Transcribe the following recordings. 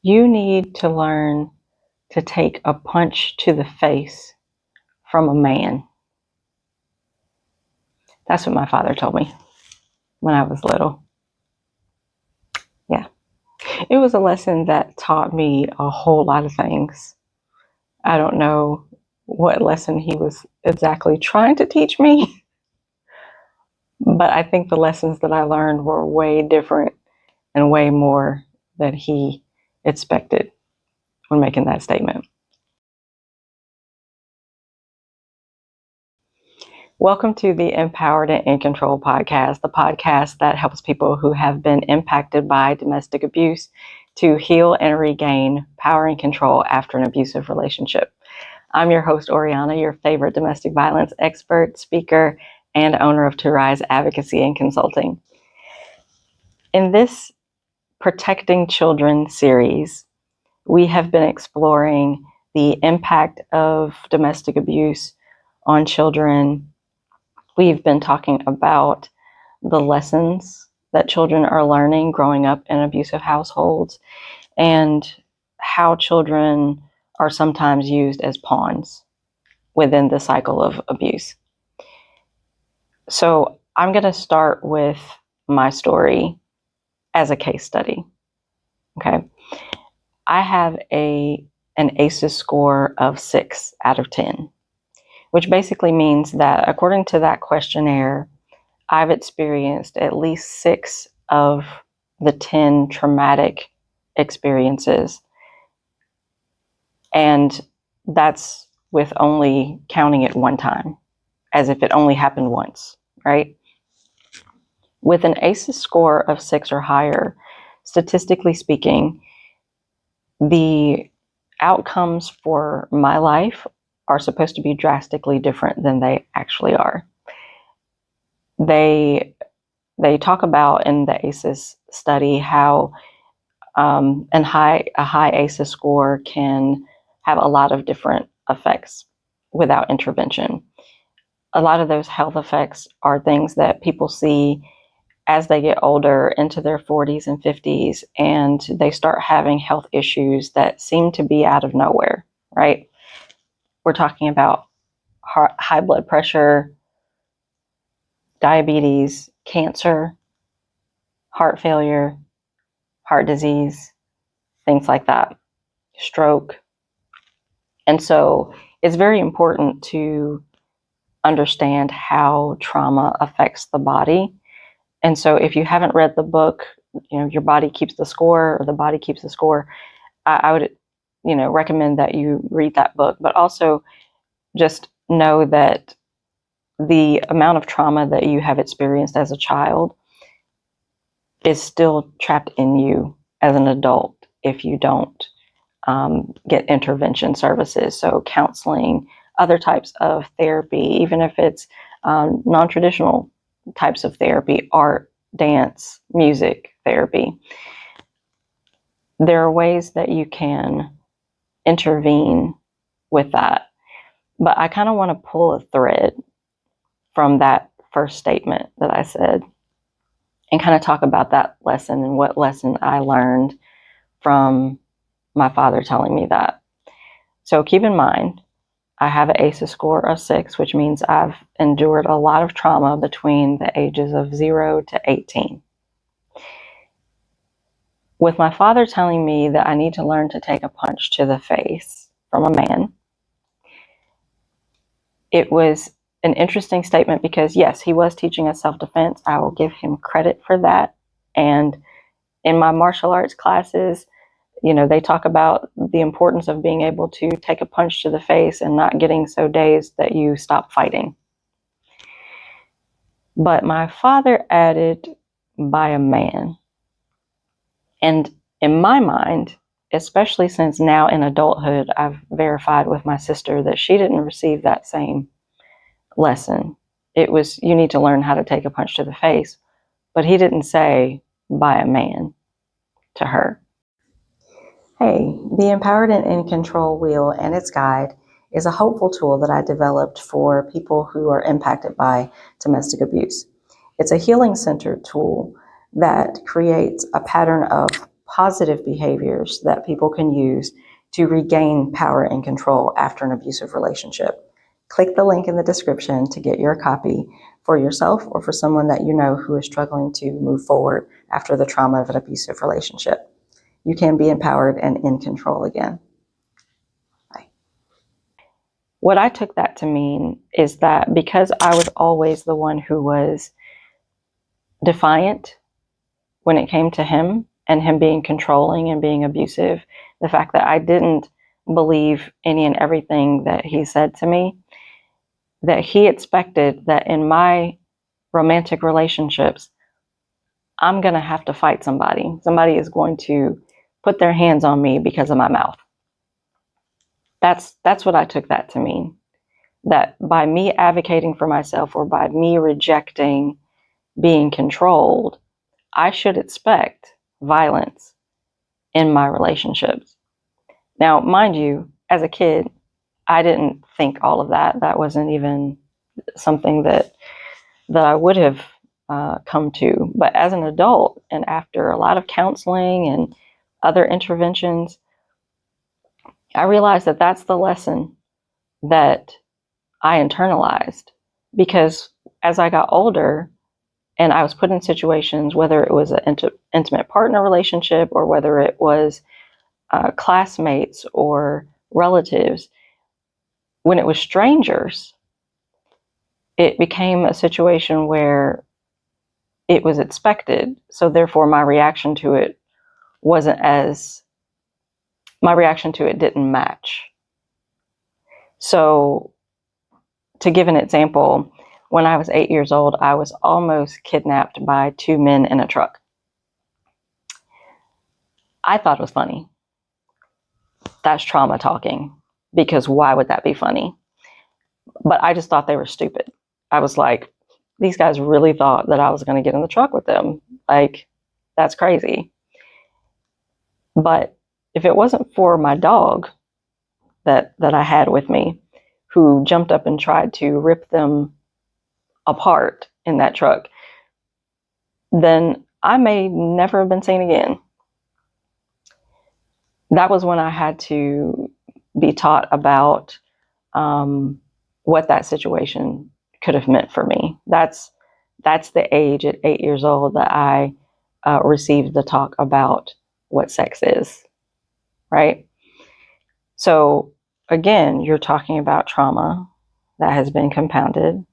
You need to learn to take a punch to the face from a man. That's what my father told me when I was little. Yeah. It was a lesson that taught me a whole lot of things. I don't know what lesson he was exactly trying to teach me, but I think the lessons that I learned were way different and way more than he expected when making that statement. Welcome to the Empowered and in Control podcast, the podcast that helps people who have been impacted by domestic abuse to heal and regain power and control after an abusive relationship. I'm your host, Oriana, your favorite domestic violence expert, speaker, and owner of To Rise Advocacy and Consulting. In this Protecting Children series, we have been exploring the impact of domestic abuse on children. We've been talking about the lessons that children are learning growing up in abusive households and how children are sometimes used as pawns within the cycle of abuse. So I'm going to start with my story as a case study. Okay. I have an ACEs score of 6 out of 10, which basically means that according to that questionnaire, I've experienced at least 6 of the 10 traumatic experiences. And that's with only counting it one time, as if it only happened once, right? With an ACEs score of 6 or higher, statistically speaking, the outcomes for my life are supposed to be drastically different than they actually are. They talk about in the ACEs study how a high ACEs score can have a lot of different effects without intervention. A lot of those health effects are things that people see as they get older into their 40s and 50s, and they start having health issues that seem to be out of nowhere, right? We're talking about high blood pressure, diabetes, cancer, heart failure, heart disease, things like that, stroke. And so it's very important to understand how trauma affects the body. And so if you haven't read the book, Your Body Keeps the Score, or The Body Keeps the Score, I would, recommend that you read that book, but also just know that the amount of trauma that you have experienced as a child is still trapped in you as an adult if you don't get intervention services. So counseling, other types of therapy, even if it's non-traditional types of therapy, art, dance, music therapy. There are ways that you can intervene with that. But I kind of want to pull a thread from that first statement that I said and kind of talk about that lesson and what lesson I learned from my father telling me that. So keep in mind, I have an ACEs score of 6, which means I've endured a lot of trauma between the ages of 0 to 18. With my father telling me that I need to learn to take a punch to the face from a man, it was an interesting statement because, yes, he was teaching us self-defense. I will give him credit for that. And in my martial arts classes, they talk about the importance of being able to take a punch to the face and not getting so dazed that you stop fighting. But my father added, by a man. And in my mind, especially since now in adulthood, I've verified with my sister that she didn't receive that same lesson. It was, you need to learn how to take a punch to the face. But he didn't say, by a man, to her. Hey, the Empowered and in Control wheel and its guide is a hopeful tool that I developed for people who are impacted by domestic abuse. It's a healing-centered tool that creates a pattern of positive behaviors that people can use to regain power and control after an abusive relationship. Click the link in the description to get your copy for yourself or for someone that you know who is struggling to move forward after the trauma of an abusive relationship. You can be empowered and in control again. Bye. What I took that to mean is that because I was always the one who was defiant when it came to him and him being controlling and being abusive, the fact that I didn't believe any and everything that he said to me, that he expected that in my romantic relationships, I'm going to have to fight somebody. Somebody is going to put their hands on me because of my mouth. That's what I took that to mean. That by me advocating for myself or by me rejecting being controlled, I should expect violence in my relationships. Now, mind you, as a kid, I didn't think all of that. That wasn't even something that I would have come to. But as an adult, and after a lot of counseling and other interventions, I realized that that's the lesson that I internalized. Because as I got older and I was put in situations, whether it was an intimate partner relationship or whether it was classmates or relatives, when it was strangers, it became a situation where it was expected. So therefore my reaction to it didn't match. So to give an example, when I was 8 years old, I was almost kidnapped by two men in a truck. I thought it was funny. That's trauma talking, because why would that be funny? But I just thought they were stupid. I was like, these guys really thought that I was going to get in the truck with them. Like, that's crazy. But if it wasn't for my dog that I had with me, who jumped up and tried to rip them apart in that truck, then I may never have been seen again. That was when I had to be taught about what that situation could have meant for me. That's the age at 8 years old that I received the talk about what sex is, right? So again, you're talking about trauma that has been compounded,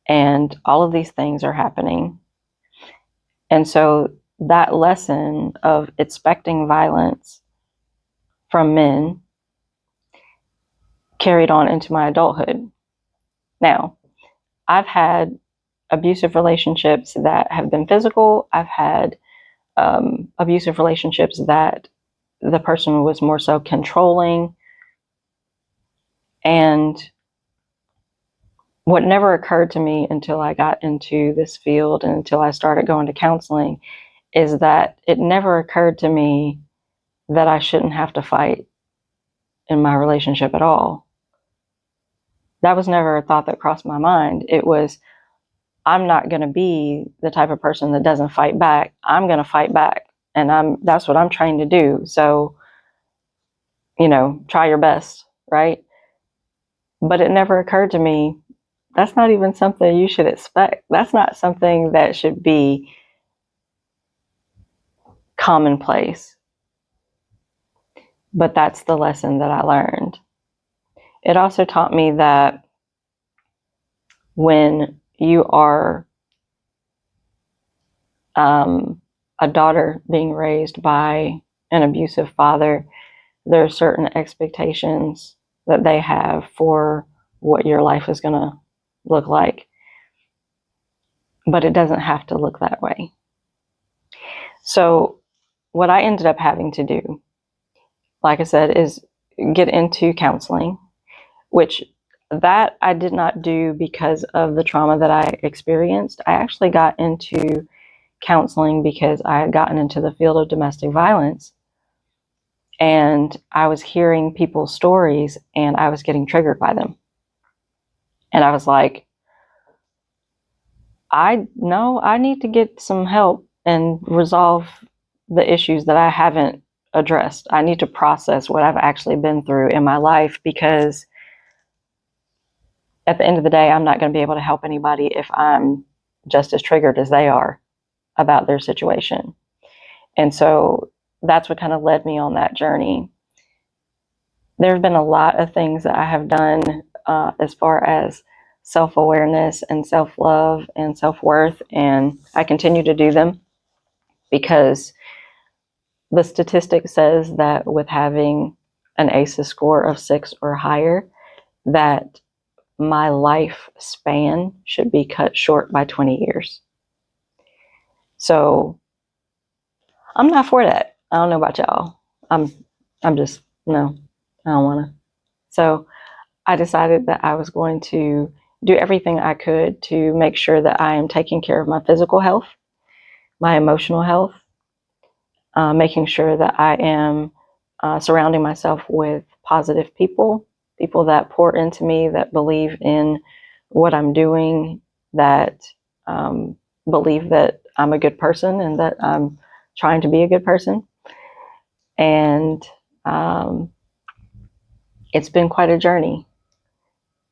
and all of these things are happening. And so that lesson of expecting violence from men carried on into my adulthood. Now, I've had abusive relationships that have been physical. I've had abusive relationships that the person was more so controlling. And what never occurred to me until I got into this field and until I started going to counseling is that it never occurred to me that I shouldn't have to fight in my relationship at all. That was never a thought that crossed my mind. It was, I'm not going to be the type of person that doesn't fight back. I'm going to fight back. And that's what I'm trying to do. So, try your best, right? But it never occurred to me, that's not even something you should expect. That's not something that should be commonplace. But that's the lesson that I learned. It also taught me that when you are a daughter being raised by an abusive father, there are certain expectations that they have for what your life is going to look like. But it doesn't have to look that way. So what I ended up having to do, like I said, is get into counseling, which that I did not do because of the trauma that I experienced. I actually got into counseling because I had gotten into the field of domestic violence, and I was hearing people's stories and I was getting triggered by them. And I was like, I need to get some help and resolve the issues that I haven't addressed. I need to process what I've actually been through in my life, because at the end of the day, I'm not going to be able to help anybody if I'm just as triggered as they are about their situation. And so that's what kind of led me on that journey. There have been a lot of things that I have done as far as self-awareness and self-love and self-worth, and I continue to do them because the statistic says that with having an ACEs score of 6 or higher, that my life span should be cut short by 20 years. So I'm not for that. I don't know about y'all. I'm just, no, I don't want to. So I decided that I was going to do everything I could to make sure that I am taking care of my physical health, my emotional health, making sure that I am surrounding myself with positive people, people that pour into me, that believe in what I'm doing, that believe that I'm a good person and that I'm trying to be a good person. And it's been quite a journey.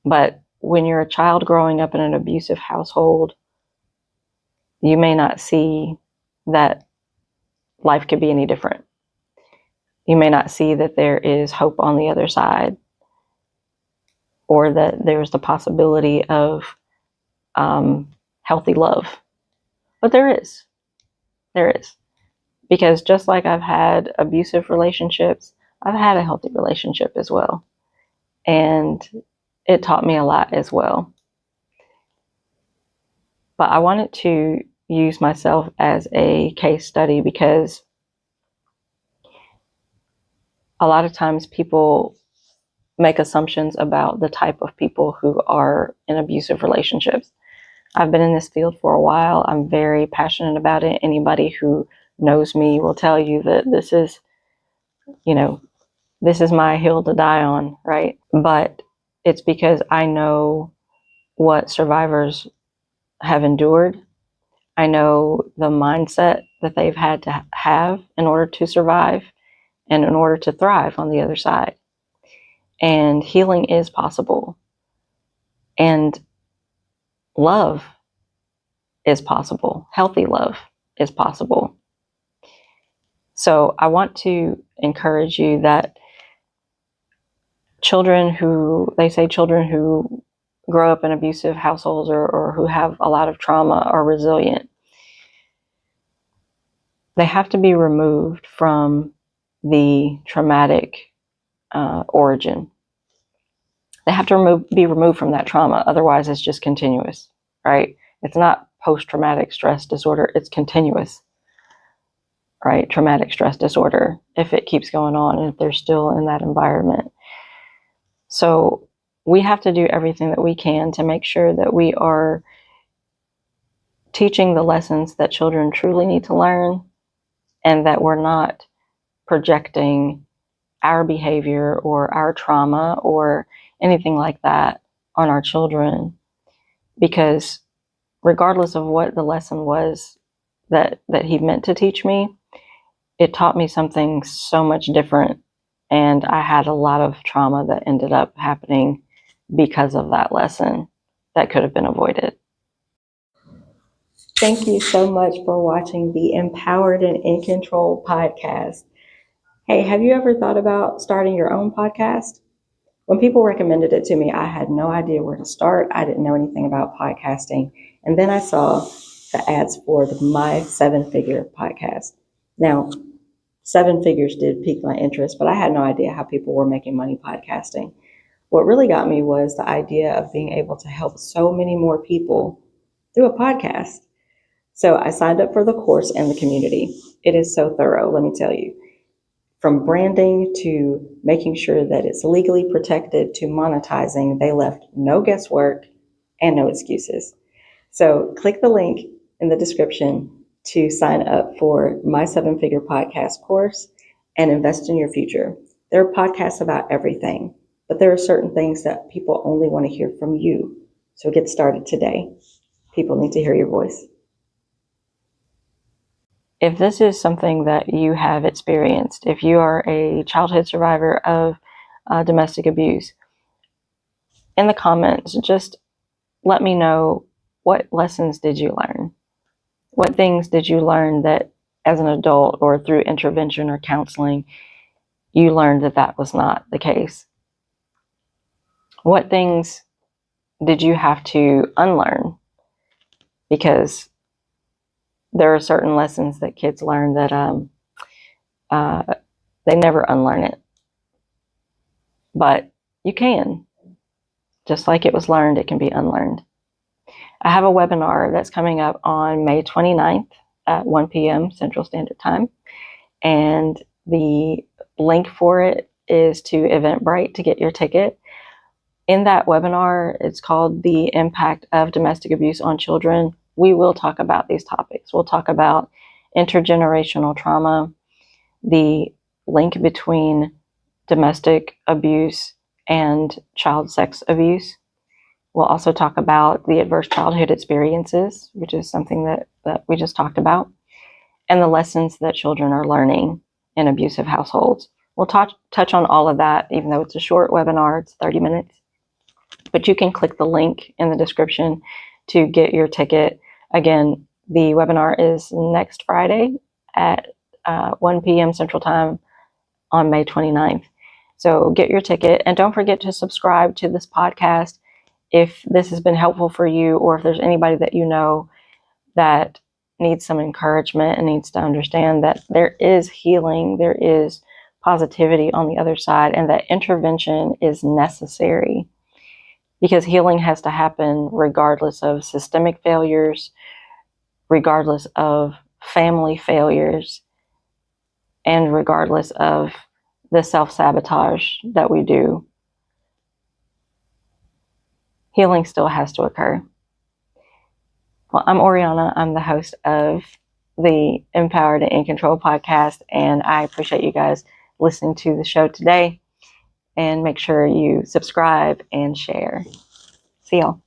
But when you're a child growing up in an abusive household, you may not see that life could be any different. You may not see that there is hope on the other side, or that there's the possibility of healthy love. But there is. There is. Because just like I've had abusive relationships, I've had a healthy relationship as well. And it taught me a lot as well. But I wanted to use myself as a case study because a lot of times people make assumptions about the type of people who are in abusive relationships. I've been in this field for a while. I'm very passionate about it. Anybody who knows me will tell you that this is, this is my hill to die on, right? But it's because I know what survivors have endured. I know the mindset that they've had to have in order to survive and in order to thrive on the other side. And healing is possible. And love is possible. Healthy love is possible. So I want to encourage you that children who grow up in abusive households or who have a lot of trauma are resilient. They have to be removed from the traumatic origin. They have to be removed from that trauma. Otherwise, it's just continuous, right? It's not post-traumatic stress disorder. It's continuous, right? Traumatic stress disorder, if it keeps going on and if they're still in that environment. So we have to do everything that we can to make sure that we are teaching the lessons that children truly need to learn, and that we're not projecting our behavior or our trauma or anything like that on our children. Because regardless of what the lesson was that he meant to teach me, it taught me something so much different. And I had a lot of trauma that ended up happening because of that lesson that could have been avoided. Thank you so much for watching the Empowered and in Control podcast. Hey, have you ever thought about starting your own podcast? When people recommended it to me, I had no idea where to start. I didn't know anything about podcasting. And then I saw the ads for the My Seven Figure podcast. Now, seven figures did pique my interest, but I had no idea how people were making money podcasting. What really got me was the idea of being able to help so many more people through a podcast. So I signed up for the course and the community. It is so thorough, let me tell you. From branding to making sure that it's legally protected to monetizing, they left no guesswork and no excuses. So click the link in the description to sign up for my 7-Figure podcast course and invest in your future. There are podcasts about everything, but there are certain things that people only want to hear from you. So get started today. People need to hear your voice. if this is something that you have experienced, if you are a childhood survivor of domestic abuse, in the comments, just let me know, what lessons did you learn? What things did you learn that as an adult or through intervention or counseling, you learned that that was not the case? What things did you have to unlearn? Because there are certain lessons that kids learn that they never unlearn it. But you can. Just like it was learned, it can be unlearned. I have a webinar that's coming up on May 29th at 1 p.m. Central Standard Time. And the link for it is to Eventbrite to get your ticket. In that webinar, it's called The Impact of Domestic Abuse on Children. We will talk about these topics. We'll talk about intergenerational trauma, the link between domestic abuse and child sex abuse. We'll also talk about the adverse childhood experiences, which is something that we just talked about, and the lessons that children are learning in abusive households. We'll touch on all of that, even though it's a short webinar, it's 30 minutes. But you can click the link in the description to get your ticket. Again, the webinar is next Friday at 1 p.m. Central Time on May 29th. So get your ticket, and don't forget to subscribe to this podcast if this has been helpful for you, or if there's anybody that you know that needs some encouragement and needs to understand that there is healing, there is positivity on the other side, and that intervention is necessary, because healing has to happen regardless of systemic failures, regardless of family failures, and regardless of the self-sabotage that we do. Healing still has to occur. Well, I'm Oriana. I'm the host of the Empowered and in Control podcast, and I appreciate you guys listening to the show today. And make sure you subscribe and share. See y'all.